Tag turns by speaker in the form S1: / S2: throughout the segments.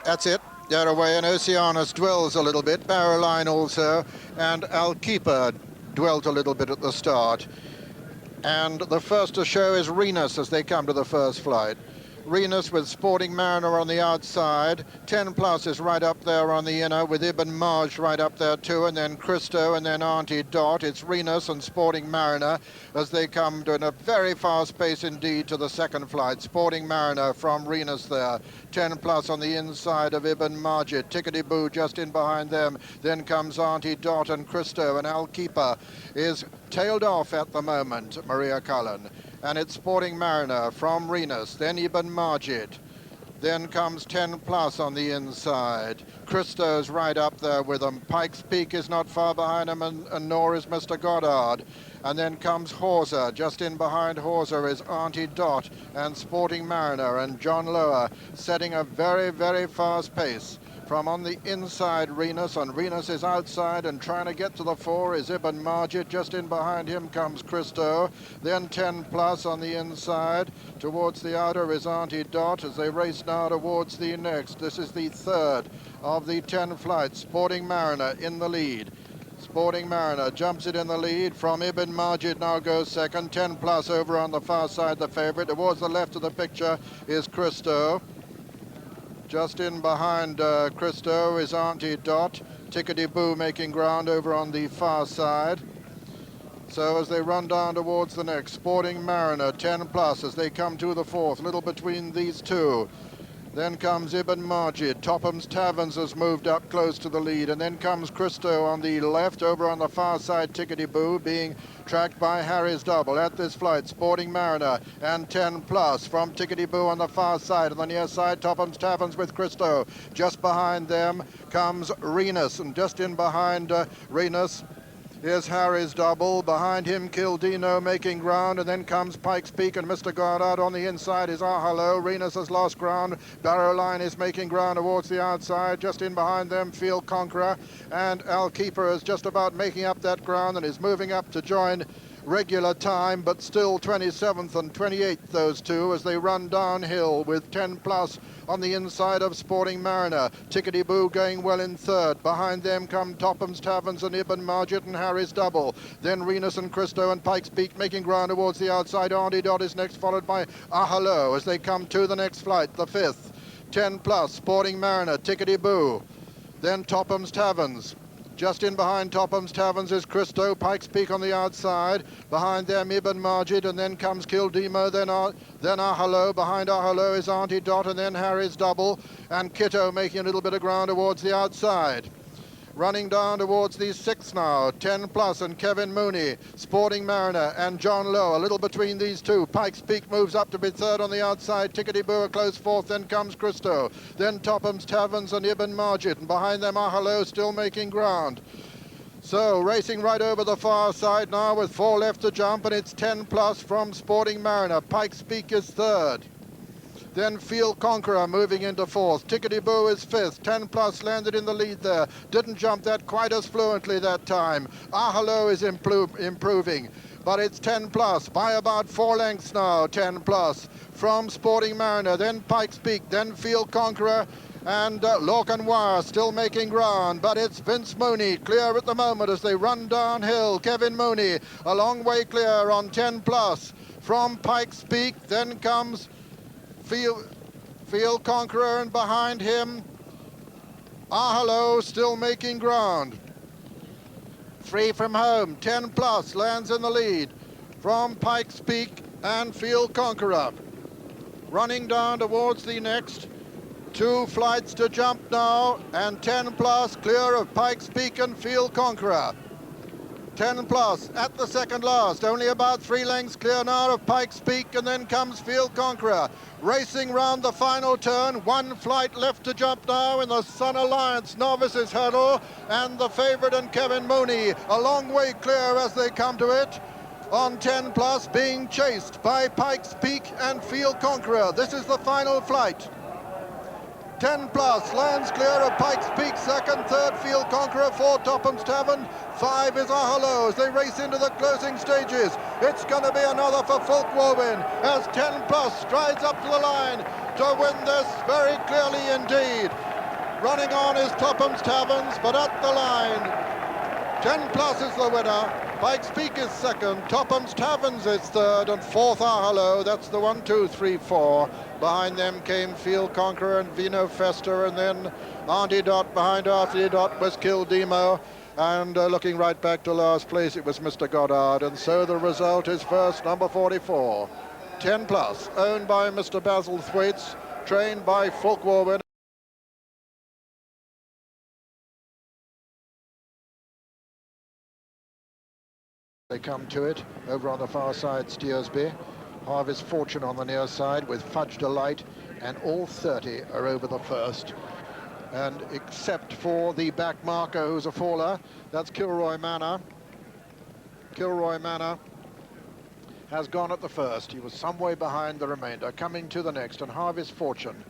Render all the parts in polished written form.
S1: That's it. They're away, and Oceanus dwells a little bit. Barrowline also, and Alkeeper dwelt a little bit at the start. And the first to show is Renus as they come to the first flight. Renus with Sporting Mariner on the outside. 10 Plus is right up there on the inner with Ibn Marj right up there too, and then Christo and then Auntie Dot. It's Renus and Sporting Mariner as they come to a very fast pace indeed to the second flight. Sporting Mariner from Renus there. 10 Plus on the inside of Ibn Marjid. Tickety Boo just in behind them. Then comes Auntie Dot and Christo, and Alkeeper is tailed off at the moment, Maria Cullen. And it's Sporting Mariner from Renus, then Ibn Marjid. Then comes 10 Plus on the inside. Christo's right up there with them. Pike's Peak is not far behind him, and nor is Mr. Goddard. And then comes Hawser. Just in behind Hawser is Auntie Dot and Sporting Mariner, and John Lower setting a very, very fast pace. From on the inside, Renus, and Renus is outside, and trying to get to the fore is Ibn Marjid. Just in behind him comes Christo. Then 10 Plus on the inside. Towards the outer is Auntie Dot as they race now towards the next. This is the third of the 10 flights. Sporting Mariner in the lead. Sporting Mariner jumps it in the lead. From Ibn Marjid now goes second. 10 Plus over on the far side, the favorite. Towards the left of the picture is Christo. Just in behind Christo is Auntie Dot. Tickety Boo making ground over on the far side. So as they run down towards the next, Sporting Mariner, 10 Plus as they come to the fourth, little between these two. Then comes Ibn Marjid. Topham's Taverns has moved up close to the lead. And then comes Christo on the left. Over on the far side, Tickety Boo being tracked by Harry's Double. At this flight, Sporting Mariner and 10 Plus from Tickety Boo on the far side. On the near side, Topham's Taverns with Christo. Just behind them comes Renus. And just in behind Renus is Harry's Double. Behind him, Kildino making ground, and then comes Pike's Peak, and Mr. Goddard on the inside is Ahalo. Renus has lost ground. Barrowline is making ground towards the outside. Just in behind them, Field Conqueror, and Alkeeper is just about making up that ground and is moving up to join regular time, but still 27th and 28th, those two, as they run downhill with 10 Plus on the inside of Sporting Mariner. Tickety Boo going well in third. Behind them come Topham's Taverns and Ibn Marjid and Harry's Double. Then Renus and Christo and Pike's Peak making ground towards the outside. Auntie Dot is next, followed by Ahalo as they come to the next flight, the fifth. 10 Plus, Sporting Mariner, Tickety Boo. Then Topham's Taverns. Just in behind Topham's Taverns is Christo, Pike's Peak on the outside. Behind them, Ibn Marjid, and then comes Kildimo, then Ahalo. Behind Ahalo is Auntie Dot, and then Harry's Double. And Kitto making a little bit of ground towards the outside. Running down towards the sixth now, 10 Plus and Kevin Mooney, Sporting Mariner and John Lowe, a little between these two. Pike's Peak moves up to be third on the outside. Tickety Boo a close fourth, then comes Christo. Then Topham's Taverns and Ibn Marjid, and behind them Ahalo still making ground. So racing right over the far side now with 4 left to jump, and it's 10 Plus from Sporting Mariner. Pike's Peak is third. Then Field Conqueror moving into fourth. Tickety Boo is fifth. 10 Plus landed in the lead there. Didn't jump that quite as fluently that time. Ahalo is improving. But it's 10 Plus by about 4 lengths now. 10 Plus from Sporting Mariner. Then Pike's Peak. Then Field Conqueror. And Lorcan Wire still making ground. But it's Vince Mooney clear at the moment as they run downhill. Kevin Mooney a long way clear on 10 Plus from Pike's Peak. Then comes Field Conqueror, and behind him Ahalo still making ground. 3 from home. 10 Plus lands in the lead from Pike's Peak and Field Conqueror. Running down towards the next. 2 flights to jump now, and 10 Plus clear of Pike's Peak and Field Conqueror. 10 Plus at the second last, only about 3 lengths clear now of Pike's Peak, and then comes Field Conqueror. Racing round the final turn, 1 flight left to jump now in the Sun Alliance Novices hurdle, and the favourite and Kevin Mooney a long way clear as they come to it. On 10 Plus being chased by Pike's Peak and Field Conqueror. This is the final flight. 10 Plus lands clear of Pike's Peak, second, third Field Conqueror, 4 Topham's Tavern, 5 is Ahalo as they race into the closing stages. It's going to be another for Fulk Warwin as 10 Plus strides up to the line. to win this very clearly indeed. Running on is Topham's Taverns, but at the line, 10 Plus is the winner. Pikes Peak is second, Topham's Taverns is third, and fourth Ahalo. That's the 1, 2, 3, 4. Behind them came Field Conqueror and Vino Festa, and then Auntie Dot. Behind Auntie Dot was Kildemo. And looking right back to last place, it was Mr. Goddard. And so the result is first, number 44. 10 Plus, owned by Mr. Basil Thwaites, trained by Fulk Warburton. They come to it. Over on the far side, Steersby. Harvest Fortune on the near side with Fudge Delight, and all 30 are over the first. And except for the back marker, who's a faller, that's Kilroy Manor. Kilroy Manor has gone at the first. He was some way behind the remainder. Coming to the next, and Harvest Fortune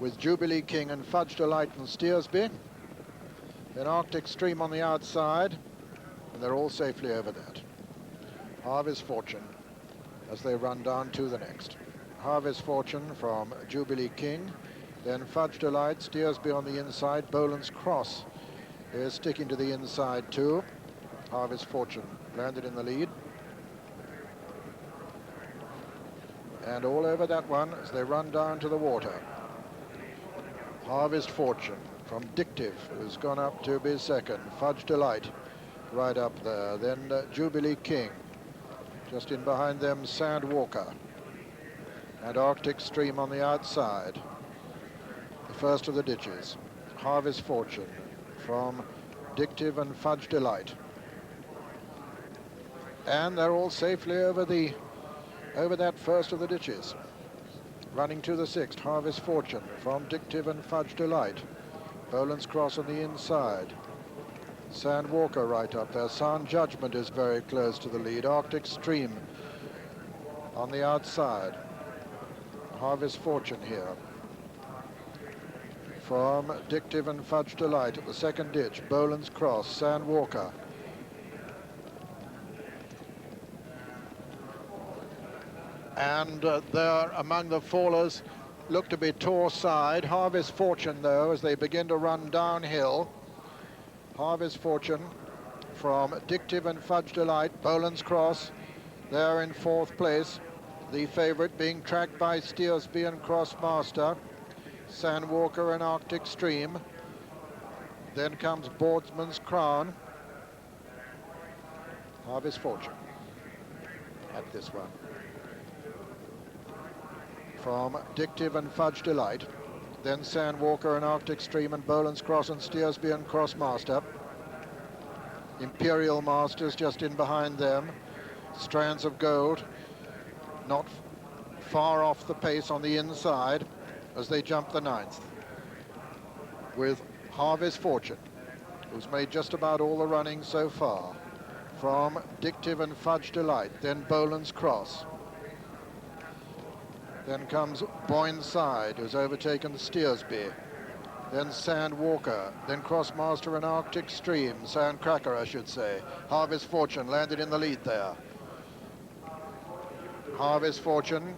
S1: with Jubilee King and Fudge Delight and Steersby. Then Arctic Stream on the outside. And they're all safely over that. Harvest Fortune as they run down to the next. Harvest Fortune from Jubilee King, then Fudge Delight, Steersby on the inside. Boland's Cross is sticking to the inside too. Harvest Fortune landed in the lead. And all over that one as they run down to the water. Harvest Fortune from Dictive, who's gone up to be second. Fudge Delight right up there. Then Jubilee King. Just in behind them, Sandwalker. And Arctic Stream on the outside. The first of the ditches. Harvest Fortune from Dictive and Fudge Delight. And they're all safely over that first of the ditches. Running to the sixth, Harvest Fortune from Dictive and Fudge Delight. Boland's Cross on the inside. Sandwalker right up there. Sound Judgment is very close to the lead. Arctic Stream on the outside. Harvest Fortune here from Dictive and Fudge Delight at the second ditch. Boland's Cross, Sandwalker. And there among the fallers look to be Tor Side. Harvest Fortune though, as they begin to run downhill. Harvest Fortune from Dictive and Fudge Delight. Boland's Cross there in fourth place. The favourite being tracked by Steersby and Crossmaster. Sandwalker and Arctic Stream. Then comes Boardsman's Crown. Harvest Fortune at this one. From Dictive and Fudge Delight. Then Sandwalker and Arctic Stream and Boland's Cross and Steersby and Crossmaster. Imperial Masters just in behind them. Strands of Gold not far off the pace on the inside as they jump the ninth. With Harvest Fortune, who's made just about all the running so far. From Dictive and Fudge Delight, then Boland's Cross. Then comes Boyne Side, who's overtaken Steersby. Then Sandwalker, then Crossmaster and Arctic Stream. Sandcracker, I should say. Harvest Fortune landed in the lead there. Harvest Fortune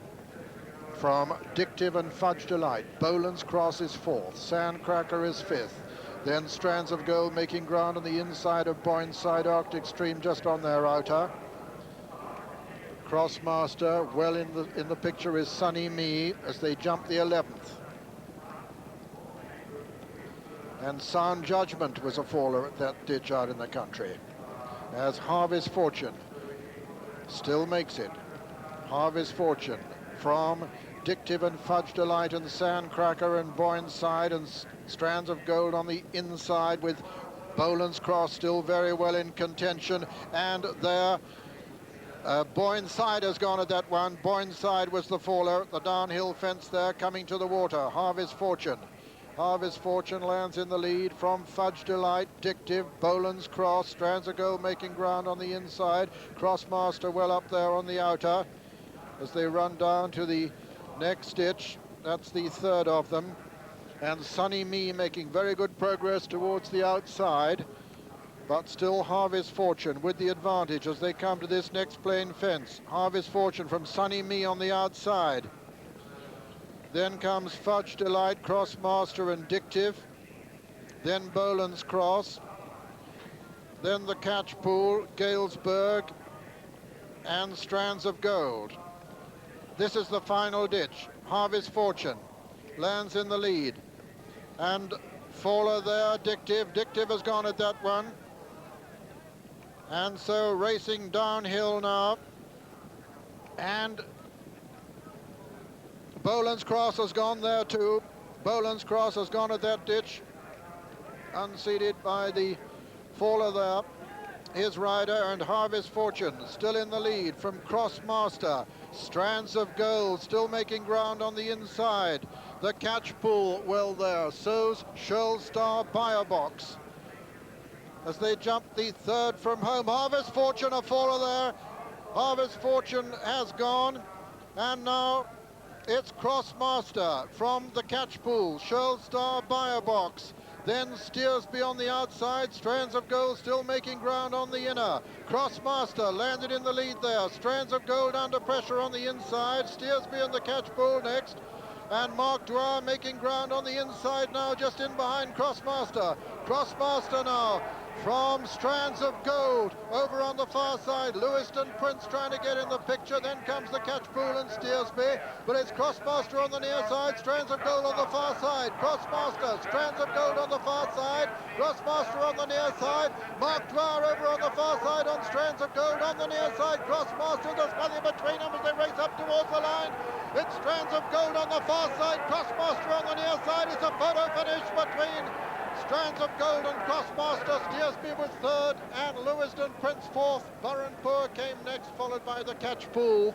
S1: from Dictive and Fudge Delight. Boland's Cross is fourth. Sandcracker is fifth. Then Strands of Gold making ground on the inside of Boyne Side. Arctic Stream just on their outer. Crossmaster, well in the picture is Sunny Me as they jump the 11th. And Sound Judgment was a faller at that ditch out in the country. As Harvest Fortune still makes it. Harvest Fortune from Dictive and Fudge Delight and Sandcracker and Boyne Side, and Strands of Gold on the inside with Boland's Cross still very well in contention. And there Boyne Side has gone at that one. Boyne Side was the faller. The downhill fence there coming to the water. Harvest Fortune. Harvest Fortune lands in the lead from Fudge Delight, Dictive, Boland's Cross, Strands of Gold making ground on the inside. Crossmaster well up there on the outer as they run down to the next ditch. That's the third of them. And Sunny Me making very good progress towards the outside. But still Harvest Fortune with the advantage as they come to this next plain fence. Harvest Fortune from Sunny Me on the outside. Then comes Fudge Delight, Crossmaster and Dictive. Then Boland's Cross. Then the Catchpool, Galesburg and Strands of Gold. This is the final ditch. Harvey's Fortune lands in the lead. And Faller there, Dictive. Dictive has gone at that one. And so racing downhill now. And Boland's Cross has gone there too. Boland's Cross has gone at that ditch. Unseated by the Faller there. His rider and Harvey's Fortune still in the lead from Crossmaster. Strands of Gold still making ground on the inside. The Catchpool well there. So's Shell Star Box as they jump the third from home. Harvey's Fortune, a Faller there. Harvey's Fortune has gone, and now it's Crossmaster from the Catchpool. Shell Star Box. Then Steersby on the outside. Strands of Gold still making ground on the inner. Crossmaster landed in the lead there. Strands of Gold under pressure on the inside. Steersby and the Catchpool next. And Mark Dwyer making ground on the inside now, just in behind Crossmaster. Crossmaster now from Strands of Gold over on the far side. Lewiston Prince trying to get in the picture. Then comes the Catchpool and Steersby, but it's Crossmaster on the near side. Strands of Gold on the far side. Crossmaster, Strands of Gold on the far side. Crossmaster on the near side. Mark Dwyer over on the far side on Strands of Gold on the near side. Crossmaster, there's nothing between them as they race up towards the line. It's Strands of Gold on the far side. Crossmaster on the near side. It's a photo finish between Strands of Gold and Crossmaster. Steersby was third and Lewiston Prince fourth. Burrenpoor came next, followed by the Catchpool.